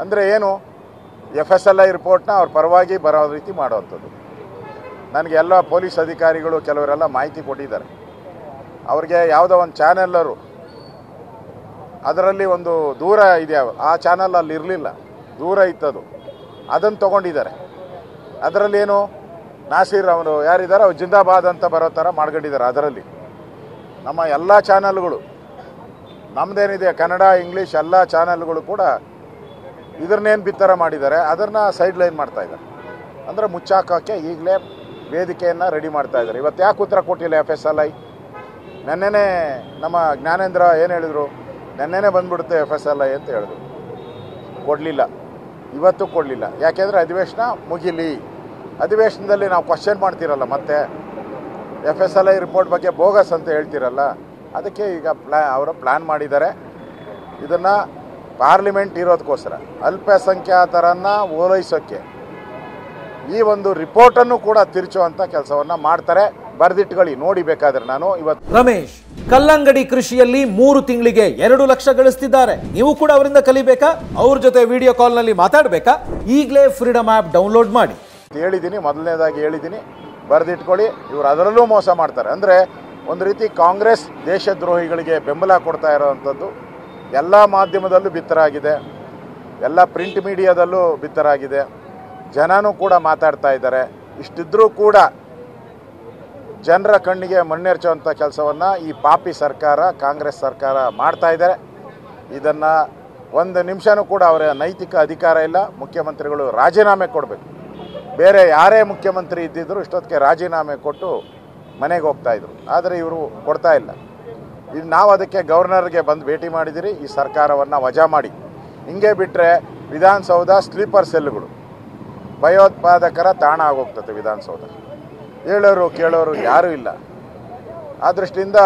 ಅಂದರೆ ಏನು FSLI ರಿಪೋರ್ಟ್ನ ಅವ್ರ ಪರವಾಗಿ ಬರೋ ರೀತಿ ಮಾಡೋವಂಥದ್ದು. ನನಗೆ ಎಲ್ಲ ಪೊಲೀಸ್ ಅಧಿಕಾರಿಗಳು ಕೆಲವರೆಲ್ಲ ಮಾಹಿತಿ ಕೊಟ್ಟಿದ್ದಾರೆ. ಅವ್ರಿಗೆ ಯಾವುದೋ ಒಂದು ಚಾನೆಲ್ಲರು ಅದರಲ್ಲಿ ಒಂದು ದೂರ ಇದೆ, ಆ ಚಾನಲ್ ಅಲ್ಲಿ ಇರಲಿಲ್ಲ, ದೂರ ಇತ್ತದು, ಅದನ್ನು ತೊಗೊಂಡಿದ್ದಾರೆ. ಅದರಲ್ಲೇನು ನಾಸೀರ್ ಅವರು ಯಾರಿದ್ದಾರೆ ಅವ್ರು ಜಿಂದಾಬಾದ್ ಅಂತ ಬರೋ ಥರ ಮಾಡ್ಕೊಂಡಿದ್ದಾರೆ. ಅದರಲ್ಲಿ ನಮ್ಮ ಎಲ್ಲ ಚಾನಲ್ಗಳು, ನಮ್ಮದೇನಿದೆ ಕನ್ನಡ ಇಂಗ್ಲೀಷ್ ಎಲ್ಲ ಚಾನಲ್ಗಳು ಕೂಡ ಇದನ್ನೇನು ಬಿತ್ತರ ಮಾಡಿದ್ದಾರೆ, ಅದನ್ನು ಸೈಡ್ ಲೈನ್ ಮಾಡ್ತಾಯಿದ್ದಾರೆ. ಅಂದರೆ ಮುಚ್ಚಾಕೋಕ್ಕೆ ಈಗಲೇ ವೇದಿಕೆಯನ್ನು ರೆಡಿ ಮಾಡ್ತಾಯಿದ್ದಾರೆ. ಇವತ್ತು ಯಾಕೆ ಉತ್ತರ ಕೊಟ್ಟಿಲ್ಲ FSLI? ನೆನ್ನೆನೇ ನಮ್ಮ ಜ್ಞಾನೇಂದ್ರ ಏನು ಹೇಳಿದರು, ನೆನ್ನೆನೇ ಬಂದ್ಬಿಡುತ್ತೆ FSLI ಅಂತ ಹೇಳಿದ್ರು. ಕೊಡಲಿಲ್ಲ, ಇವತ್ತು ಕೊಡಲಿಲ್ಲ. ಯಾಕೆಂದರೆ ಅಧಿವೇಶನ ಮುಗಿಲಿ, ಅಧಿವೇಶನದಲ್ಲಿ ನಾವು ಕ್ವಶನ್ ಮಾಡ್ತಿರಲ್ಲ, ಮತ್ತೆ FSLI ರಿಪೋರ್ಟ್ ಬಗ್ಗೆ ಬೋಗಸ್ ಅಂತ ಹೇಳ್ತಿರಲ್ಲ, ಅದಕ್ಕೆ ಈಗ ಅವರು ಪ್ಲ್ಯಾನ್ ಮಾಡಿದ್ದಾರೆ. ಇದನ್ನು ಪಾರ್ಲಿಮೆಂಟ್ ಇರೋದಕ್ಕೋಸ್ಕರ ಅಲ್ಪಸಂಖ್ಯಾತರನ್ನು ಓಲೈಸೋಕ್ಕೆ ಈ ಒಂದು ರಿಪೋರ್ಟನ್ನು ಕೂಡ ತಿರುಚುವಂಥ ಕೆಲಸವನ್ನು ಮಾಡ್ತಾರೆ. ಬರೆದಿಟ್ಕೊಳ್ಳಿ, ನೋಡಿ ಬೇಕಾದ್ರೆ. ನಾನು ಇವತ್ತು ರಮೇಶ್ ಕಲ್ಲಂಗಡಿ ಕೃಷಿಯಲ್ಲಿ 3 ತಿಂಗಳಿಗೆ 2 ಲಕ್ಷ ಗಳಿಸ್ತಿದ್ದಾರೆ. ನೀವು ಕೂಡ ಅವರಿಂದ ಕಲಿಬೇಕಾ? ಅವ್ರ ಜೊತೆ ವಿಡಿಯೋ ಕಾಲ್ನಲ್ಲಿ ಮಾತಾಡಬೇಕಾ? ಈಗಲೇ ಫ್ರೀಡಮ್ ಆ್ಯಪ್ ಡೌನ್ಲೋಡ್ ಮಾಡಿ. ಹೇಳಿದ್ದೀನಿ, ಮೊದಲನೇದಾಗಿ ಹೇಳಿದ್ದೀನಿ, ಬರೆದಿಟ್ಕೊಳ್ಳಿ. ಇವರು ಅದರಲ್ಲೂ ಮೋಸ ಮಾಡ್ತಾರೆ. ಅಂದರೆ ಒಂದು ರೀತಿ ಕಾಂಗ್ರೆಸ್ ದೇಶದ್ರೋಹಿಗಳಿಗೆ ಬೆಂಬಲ ಕೊಡ್ತಾ ಇರೋವಂಥದ್ದು ಎಲ್ಲ ಮಾಧ್ಯಮದಲ್ಲೂ ಬಿತ್ತರಾಗಿದೆ, ಎಲ್ಲ ಪ್ರಿಂಟ್ ಮೀಡಿಯಾದಲ್ಲೂ ಬಿತ್ತರಾಗಿದೆ, ಜನನೂ ಕೂಡ ಮಾತಾಡ್ತಾ ಇದ್ದಾರೆ. ಇಷ್ಟಿದ್ರೂ ಕೂಡ ಜನರ ಕಣ್ಣಿಗೆ ಮಣ್ಣೆರ್ಚುವಂಥ ಕೆಲಸವನ್ನು ಈ ಪಾಪಿ ಸರ್ಕಾರ, ಕಾಂಗ್ರೆಸ್ ಸರ್ಕಾರ ಮಾಡ್ತಾ ಇದ್ದಾರೆ. ಇದನ್ನು ಒಂದು ನಿಮಿಷನೂ ಕೂಡ ಅವರ ನೈತಿಕ ಅಧಿಕಾರ ಇಲ್ಲ. ಮುಖ್ಯಮಂತ್ರಿಗಳು ರಾಜೀನಾಮೆ ಕೊಡಬೇಕು. ಬೇರೆ ಯಾರೇ ಮುಖ್ಯಮಂತ್ರಿ ಇದ್ದಿದ್ದರೂ ಇಷ್ಟೊತ್ತಿಗೆ ರಾಜೀನಾಮೆ ಕೊಟ್ಟು ಮನೆಗೆ ಹೋಗ್ತಾಯಿದ್ರು. ಆದರೆ ಇವರು ಕೊಡ್ತಾ ಇಲ್ಲ. ಇದು ನಾವು ಅದಕ್ಕೆ ಗವರ್ನರ್ಗೆ ಬಂದು ಭೇಟಿ ಮಾಡಿದಿರಿ, ಈ ಸರ್ಕಾರವನ್ನು ವಜಾ ಮಾಡಿ. ಹಿಂಗೆ ಬಿಟ್ಟರೆ ವಿಧಾನಸೌಧ ಸ್ಲೀಪರ್ ಸೆಲ್ಗಳು, ಭಯೋತ್ಪಾದಕರ ತಾಣ ಆಗೋಗ್ತದೆ ವಿಧಾನಸೌಧ. ಹೇಳೋರು ಕೇಳೋರು ಯಾರೂ ಇಲ್ಲ. ಆ ದೃಷ್ಟಿಯಿಂದ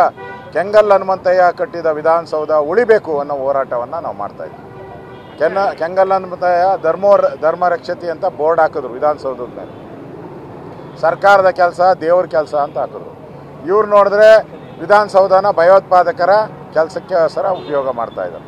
ಕೆಂಗಲ್ ಹನುಮಂತಯ್ಯ ಕಟ್ಟಿದ ವಿಧಾನಸೌಧ ಉಳಿಬೇಕು ಅನ್ನೋ ಹೋರಾಟವನ್ನು ನಾವು ಮಾಡ್ತಾಯಿದ್ವಿ. ಕೆಂಗಲ್ ಹನುಮಂತಯ್ಯ ಧರ್ಮ ರಕ್ಷತಿ ಅಂತ ಬೋರ್ಡ್ ಹಾಕಿದ್ರು ವಿಧಾನಸೌಧದ ಮೇಲೆ. ಸರ್ಕಾರದ ಕೆಲಸ ದೇವ್ರ ಕೆಲಸ ಅಂತ ಹಾಕಿದ್ರು. ಇವ್ರು ನೋಡಿದ್ರೆ ವಿಧಾನಸೌಧನ ಭಯೋತ್ಪಾದಕರ ಕೆಲಸಕ್ಕೆ ಸರ ಉಪಯೋಗ ಮಾಡ್ತಾಯಿದ್ದಾರೆ.